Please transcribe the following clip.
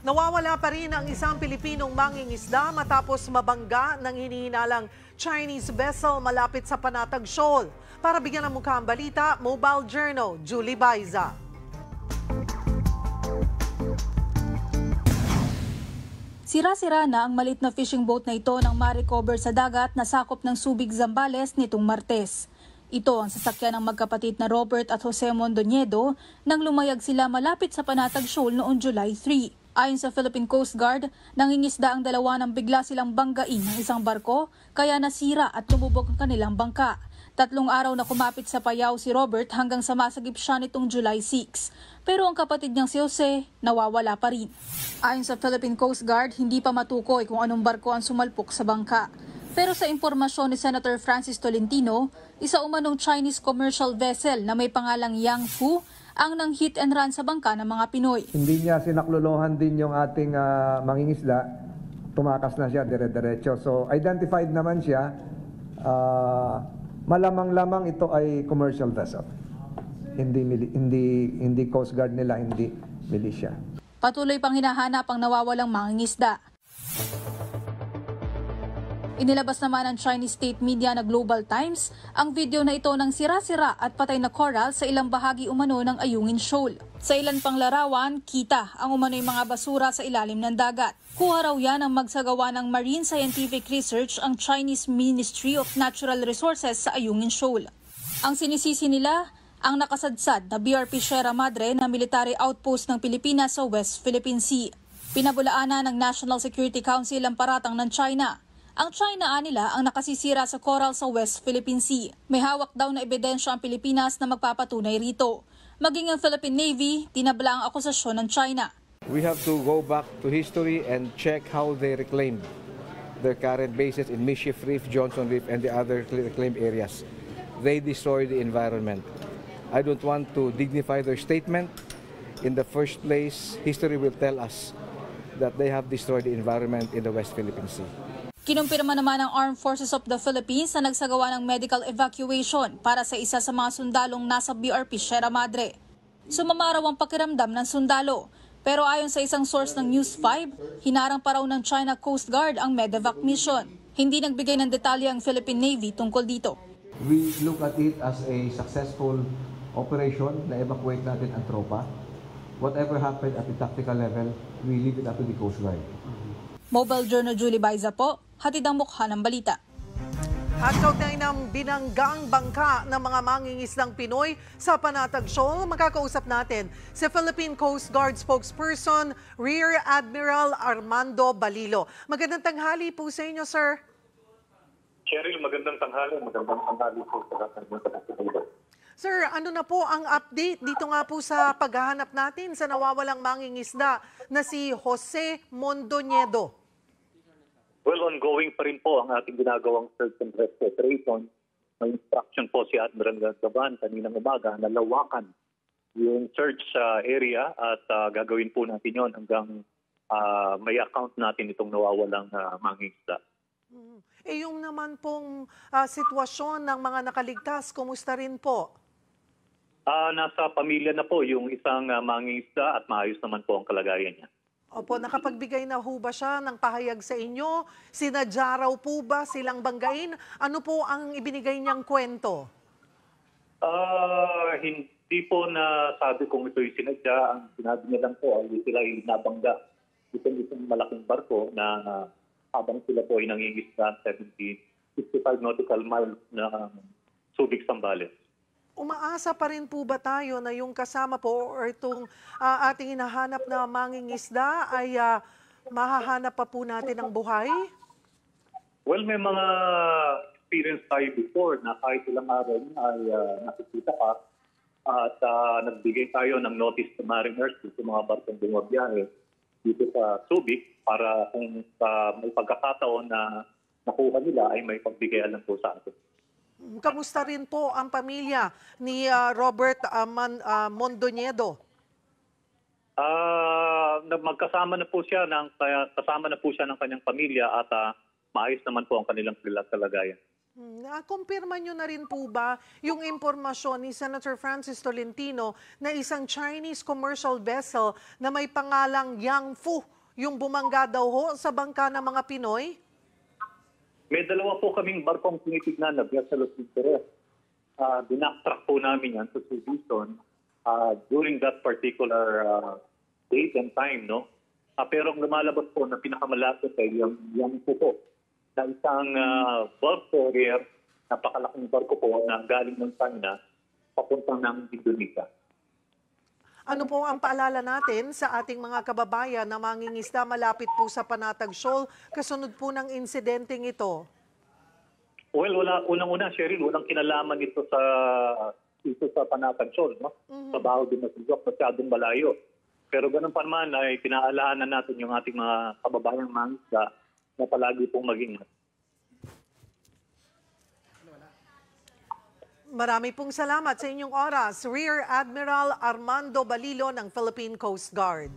Nawawala pa rin ang isang Pilipinong mangingisda matapos mabangga ng hinihinalang Chinese vessel malapit sa Panatag Shoal. Para bigyan ng mukha ang balita, Mobile Journal, Julie Baiza. Sira-sira na ang malit na fishing boat na ito nang ma-recover sa dagat na sakop ng Subic, Zambales nitong Martes. Ito ang sasakyan ng magkapatid na Robert at Jose Mondoñedo nang lumayag sila malapit sa Panatag Shoal noong July 3. Ayon sa Philippine Coast Guard, nangingisda ang dalawa nang bigla silang banggain ng isang barko kaya nasira at lumubog ang kanilang bangka. 3 araw na kumapit sa payaw si Robert hanggang sa masagip siya nitong July 6. Pero ang kapatid niyang si Jose nawawala pa rin. Ayon sa Philippine Coast Guard, hindi pa matukoy kung anong barko ang sumalpok sa bangka. Pero sa impormasyon ni Senator Francis Tolentino, isa umanong Chinese commercial vessel na may pangalang Yang Fu ang nang hit and run sa bangka ng mga Pinoy. Hindi niya sinaklolohan din yung ating mangingisda, tumakas na siya dire-diretso. So identified naman siya, malamang-lamang ito ay commercial vessel. Hindi Coast Guard nila, hindi militia. Patuloy pang hinahanap ang nawawalang mangingisda. Inilabas naman ng Chinese state media na Global Times ang video na ito ng sira-sira at patay na coral sa ilang bahagi umano ng Ayungin Shoal. Sa ilan pang larawan, kita ang umano'y mga basura sa ilalim ng dagat. Kuha raw yan ang magsagawa ng marine scientific research ang Chinese Ministry of Natural Resources sa Ayungin Shoal. Ang sinisisi nila, ang nakasadsad na BRP Sierra Madre na military outpost ng Pilipinas sa West Philippine Sea. Pinabulaanan ng National Security Council ang paratang ng China. Ang China nila ang nakasisira sa coral sa West Philippine Sea. May hawak daw na ebidensya ang Pilipinas na magpapatunay rito. Maging ang Philippine Navy, tinabla ang akusasyon ng China. We have to go back to history and check how they reclaimed their current bases in Mischief Reef, Johnson Reef, and the other reclaimed areas. They destroyed the environment. I don't want to dignify their statement. In the first place, history will tell us that they have destroyed the environment in the West Philippine Sea. Kinumpirma naman ng Armed Forces of the Philippines na nagsagawa ng medical evacuation para sa isa sa mga sundalong nasa BRP Sierra Madre. Sumama raw ang pakiramdam ng sundalo. Pero ayon sa isang source ng News 5, hinarang pa raw ng China Coast Guard ang medevac mission. Hindi nagbigay ng detalye ang Philippine Navy tungkol dito. We look at it as a successful operation na evacuate natin ang tropa. Whatever happened at the tactical level, we leave it up to the Coast Guard. Mobile Journal, Julie Baiza po, hatid ang mukha ng balita. At kaugnay ng binanggang bangka ng mga mangingisdang Pinoy sa Panatag Shoal, makakausap natin si Philippine Coast Guard spokesperson Rear Admiral Armando Balilo. Magandang tanghali po sa inyo, sir. Cheryl, magandang tanghali. Magandang tanghali po sa lahat ng mga. Sir, ano na po ang update dito nga po sa paghahanap natin sa nawawalang mangingisda na si Jose Mondoñedo? Well, ongoing pa rin po ang ating ginagawang search and rescue operation. May instruction po si Admiral Gaban kaninang umaga na lawakan yung search area at gagawin po natin yon hanggang may account natin itong nawawalang mangingisda. Yung naman pong sitwasyon ng mga nakaligtas, kumusta rin po? Nasa pamilya na po yung isang mangingisda at maayos naman po ang kalagayan niya. Opo, nakapagbigay na ho ba siya ng pahayag sa inyo? Sinadya raw po ba silang banggain? Ano po ang ibinigay niyang kwento? Hindi po na sabi kung ito'y sinadya. Ang sinabi niya lang po ay sila ay nabangga. Itong malaking barko na habang sila po ay nangingisda 65 nautical miles na Subic, Zambales. Umaasa pa rin po ba tayo na yung kasama po or itong ating hinahanap na mangingisda ay mahahanap pa po natin ang buhay? Well, may mga experience tayo before na kahit ilang araw na ay nakikita pa at nagbigay tayo ng notice to mariners sa mga barkong bumabiyahe dito sa Subic para kung may pagkakataon na nakuha nila ay may pagbigay alam po sa atin. Kamusta rin po ang pamilya ni Robert Mondoñedo? Kasama na po siya ng kanyang pamilya at maayos naman po ang kanilang kalagayan. Kumpirma nyo na rin po ba yung impormasyon ni Senator Francis Tolentino na isang Chinese commercial vessel na may pangalang Yang Fu yung bumangga daw ho sa bangka ng mga Pinoy? May dalawa po kaming barkong tinitignan na vessel of interest. Binacktrack po namin yan sa Subiton during that particular date and time, no? Pero ang lumalabas po na pinakamalapit ay yung po na isang bulk carrier, napakalaking barko po na galing ng China papuntang ng Indonesia. Ano po ang paalala natin sa ating mga kababayan na mangingisda malapit po sa Panatag Shoal kasunod po ng insidenteng ito? Well, unang-una, Cheryl, walang kinalaman ito sa Panatag Shoal, no? Sa Baho de Masinloc, masyadong malayo. Pero ganun pa naman ay pinaalahanan natin yung ating mga kababayang mangisda na palagi pong mag-ingat. Marami pong salamat sa inyong oras, Rear Admiral Armando Balilo ng Philippine Coast Guard.